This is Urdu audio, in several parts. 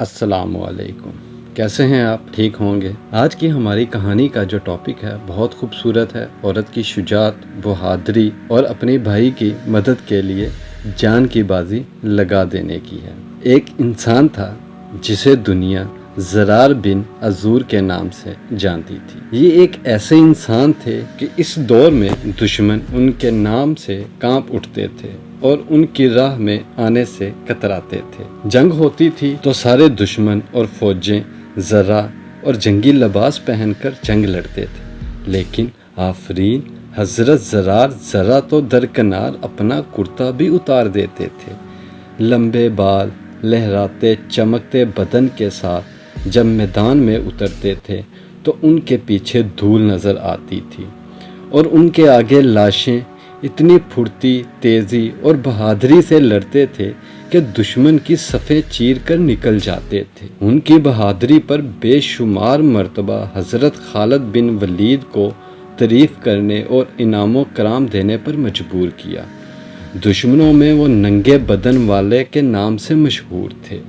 السلام علیکم، کیسے ہیں آپ؟ ٹھیک ہوں گے۔ آج کی ہماری کہانی کا جو ٹاپک ہے بہت خوبصورت ہے۔ عورت کی شجاعت، بہادری اور اپنے بھائی کی مدد کے لیے جان کی بازی لگا دینے کی ہے۔ ایک انسان تھا جسے دنیا زرار بن عزور کے نام سے جانتی تھی۔ یہ ایک ایسے انسان تھے کہ اس دور میں دشمن ان کے نام سے کانپ اٹھتے تھے اور ان کی راہ میں آنے سے کتراتے تھے۔ جنگ ہوتی تھی تو سارے دشمن اور فوجیں زرہ اور جنگی لباس پہن کر جنگ لڑتے تھے، لیکن آفرین حضرت زرار ذرا تو درکنار اپنا کرتا بھی اتار دیتے تھے۔ لمبے بال لہراتے چمکتے بدن کے ساتھ جب میدان میں اترتے تھے تو ان کے پیچھے دھول نظر آتی تھی اور ان کے آگے لاشیں اتنی پھرتی، تیزی اور بہادری سے لڑتے تھے کہ دشمن کی صفیں چیر کر نکل جاتے تھے۔ ان کی بہادری پر بے شمار مرتبہ حضرت خالد بن ولید کو تعریف کرنے اور انعام و کرام دینے پر مجبور کیا۔ دشمنوں میں وہ ننگے بدن والے کے نام سے مشہور تھے۔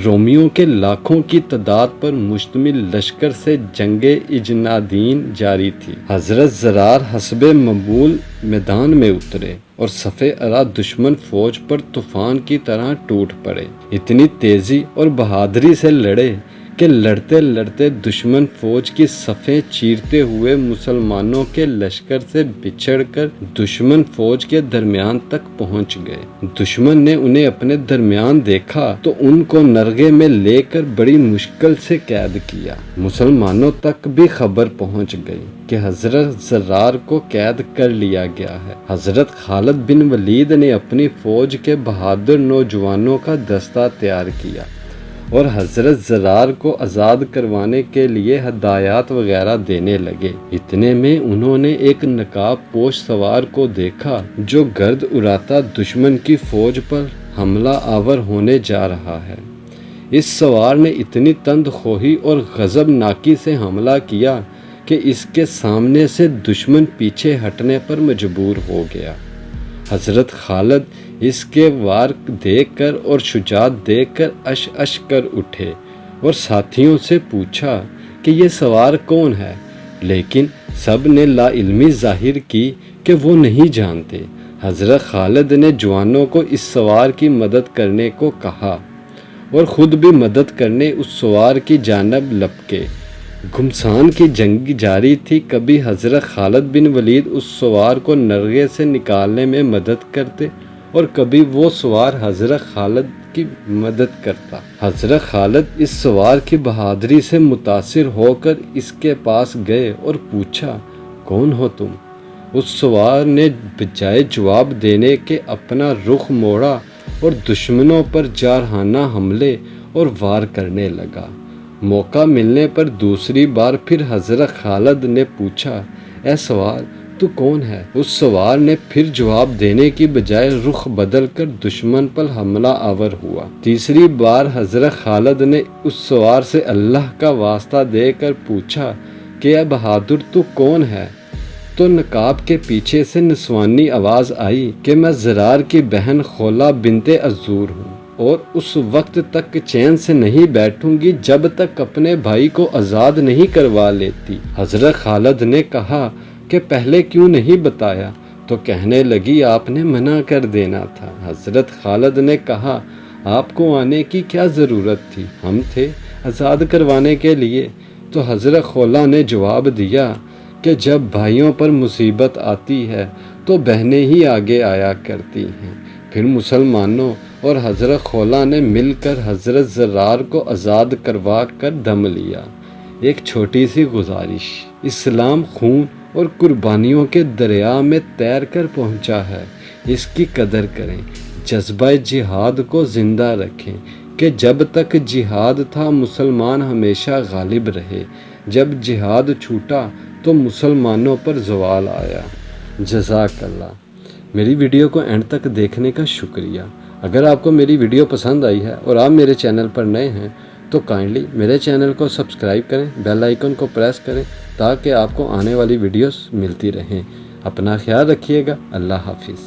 رومیوں کے لاکھوں کی تعداد پر مشتمل لشکر سے جنگ اجنادین جاری تھی۔ حضرت زرار حسب معمول میدان میں اترے اور صف ارا دشمن فوج پر طوفان کی طرح ٹوٹ پڑے۔ اتنی تیزی اور بہادری سے لڑے کہ لڑتے لڑتے دشمن فوج کی صفیں چیرتے ہوئے مسلمانوں کے لشکر سے بچھڑ کر دشمن فوج کے درمیان تک پہنچ گئے۔ دشمن نے انہیں اپنے درمیان دیکھا تو ان کو نرغے میں لے کر بڑی مشکل سے قید کیا۔ مسلمانوں تک بھی خبر پہنچ گئی کہ حضرت زرار کو قید کر لیا گیا ہے۔ حضرت خالد بن ولید نے اپنی فوج کے بہادر نوجوانوں کا دستہ تیار کیا اور حضرت زرار کو آزاد کروانے کے لیے ہدایات وغیرہ دینے لگے۔ اتنے میں انہوں نے ایک نقاب پوش سوار کو دیکھا جو گرد اڑاتا دشمن کی فوج پر حملہ آور ہونے جا رہا ہے۔ اس سوار نے اتنی تند خوی اور غضب ناکی سے حملہ کیا کہ اس کے سامنے سے دشمن پیچھے ہٹنے پر مجبور ہو گیا۔ حضرت خالد اس کے وار دیکھ کر اور شجاعت دیکھ کر اش اش کر اٹھے اور ساتھیوں سے پوچھا کہ یہ سوار کون ہے، لیکن سب نے لا علمی ظاہر کی کہ وہ نہیں جانتے۔ حضرت خالد نے جوانوں کو اس سوار کی مدد کرنے کو کہا اور خود بھی مدد کرنے اس سوار کی جانب لپکے۔ گھمسان کی جنگ جاری تھی، کبھی حضرت خالد بن ولید اس سوار کو نرغے سے نکالنے میں مدد کرتے اور کبھی وہ سوار حضرت خالد کی مدد کرتا۔ حضرت خالد اس سوار کی بہادری سے متاثر ہو کر اس کے پاس گئے اور پوچھا، کون ہو تم؟ اس سوار نے بجائے جواب دینے کے اپنا رخ موڑا اور دشمنوں پر جارحانہ حملے اور وار کرنے لگا۔ موقع ملنے پر دوسری بار پھر حضرت خالد نے پوچھا، اے سوار تو کون ہے؟ اس سوار نے پھر جواب دینے کی بجائے رخ بدل کر دشمن پر حملہ آور ہوا۔ تیسری بار حضرت خالد نے اس سوار سے اللہ کا واسطہ دے کر پوچھا کہ اے بہادر تو کون ہے؟ تو نقاب کے پیچھے سے نسوانی آواز آئی کہ میں زرار کی بہن خولہ بنت عزور ہوں اور اس وقت تک چین سے نہیں بیٹھوں گی جب تک اپنے بھائی کو آزاد نہیں کروا لیتی۔ حضرت خالد نے کہا کہ پہلے کیوں نہیں بتایا؟ تو کہنے لگی، آپ نے منع کر دینا تھا۔ حضرت خالد نے کہا، آپ کو آنے کی کیا ضرورت تھی؟ ہم تھے آزاد کروانے کے لیے۔ تو حضرت خولہ نے جواب دیا کہ جب بھائیوں پر مصیبت آتی ہے تو بہنیں ہی آگے آیا کرتی ہیں۔ پھر مسلمانوں اور حضرت خولہ نے مل کر حضرت زرار کو آزاد کروا کر دم لیا۔ ایک چھوٹی سی گزارش، اسلام خون اور قربانیوں کے دریا میں تیر کر پہنچا ہے، اس کی قدر کریں، جذبہ جہاد کو زندہ رکھیں کہ جب تک جہاد تھا مسلمان ہمیشہ غالب رہے، جب جہاد چھوٹا تو مسلمانوں پر زوال آیا۔ جزاک اللہ۔ میری ویڈیو کو اینڈ تک دیکھنے کا شکریہ۔ اگر آپ کو میری ویڈیو پسند آئی ہے اور آپ میرے چینل پر نئے ہیں تو کائنڈلی میرے چینل کو سبسکرائب کریں، بیل آئیکن کو پریس کریں تاکہ آپ کو آنے والی ویڈیوز ملتی رہیں۔ اپنا خیال رکھیے گا۔ اللہ حافظ۔